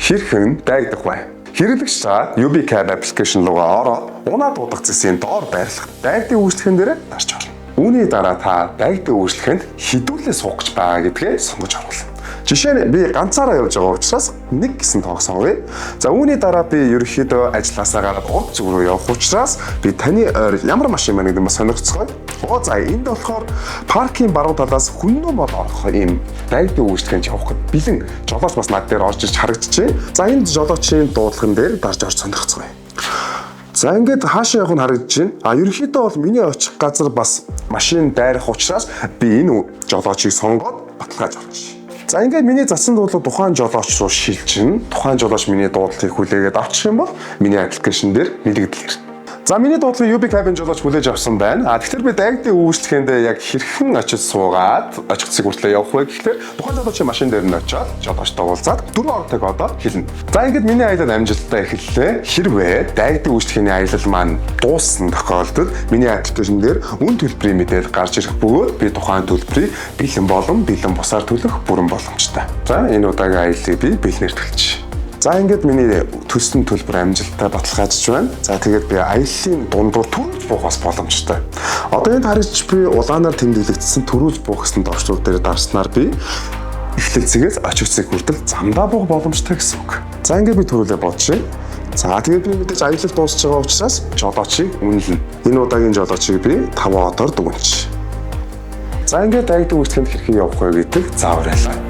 Хэрхэн дайгдах вэ? Хэрэглэгч та UB-Cab application руугаа ороод унаа дуудах зэсийн доор байрлах дайгдын үйлчлэгэн дээр дарж орно. Үүний дараа та дайгдын үйлчлэгэнд хідүүлээ суух гэж байгаа гэдгээ сонгож оруулна. Жишээ нь би ганцаараа явж байгаа учраас 1 гэсэн тоог сонгоё. За үүний дараа би ерөнхийдөө ажилласаа гараад урд зүг рүү явах учраас би таны ойр ямар машин байна гэдэг нь сонирхцгоё. За энд болохоор паркийн баруун талаас хүннөө мод орох ийм дайгдын үйлчлэгэнд явах гэж бэлэн жолооч бас над дээр орж иж харагдчихэ. За энэ жолоочийн дуудлаган дээр дарж орж сонирхцгоё. За ингээд хаашаа явах нь харагдаж байна. Ерөнхийдөө бол миний очих газар бас машин дайрах учраас би энэ жолоочийг сонгоод баталгааж орчих. За ингээд миний засан дуудлага тухайн жолооч руу шилжин. Тухайн жолооч миний дуудлагыг хүлээгээд авчих юм бол миний аппликейшн дээр нэлэгдэл ирнэ. За миний дуудлагыг UB-Cab жолооч хүлээж авсан байна. Тэгэхээр би дайгдын үйлчлэгэнд яг хэрхэн очиж суугаад очих цэг хүртлээ явах вэ гэхлээр тухайн жолоочийн машин дээр нь очиод жолоочтой уулзаад 4 ортог одоо хэлнэ. За ингээд миний аялал амжилттай эхэллээ. Хэрвээ дайгдын үйлчлэгээний аялал маань дууссан тохиолдолд миний аппликейшн дээр үн төлбөрийн мэдээлэл гарч ирэх бөгөөд би тухайн төлбөрийг бэлэн бусаар төлөх бүрэн боломжтой. За энэ удаагийн аяллыг би бэлнээр төлчих. За ингээд миний төссөн төлбөр амжилттай баталгаажж байна. За тэгээд би аяллаа дундуур төрүүлж буух бас боломжтой. Одоо энд харж би улаанаар тэмдэглэгдсэн төрүүлж буух гэсэн дорчлууд дээр дарснаар би эхлэлцгээс очих цэг хүртэл замдаа буух боломжтой гэсэн үг. За ингээд би төрүүлээ бодчих. За тэгээд би мэдээж аялал дуусч байгаа учраас жолоочийг үнэлнэ. Энэ удаагийн жолоочийг би 5 одоор дүгнэж. За ингээд дайгдын үйлчлэгэнд хэрхэн явах вэ гэдэг заавар байлаа.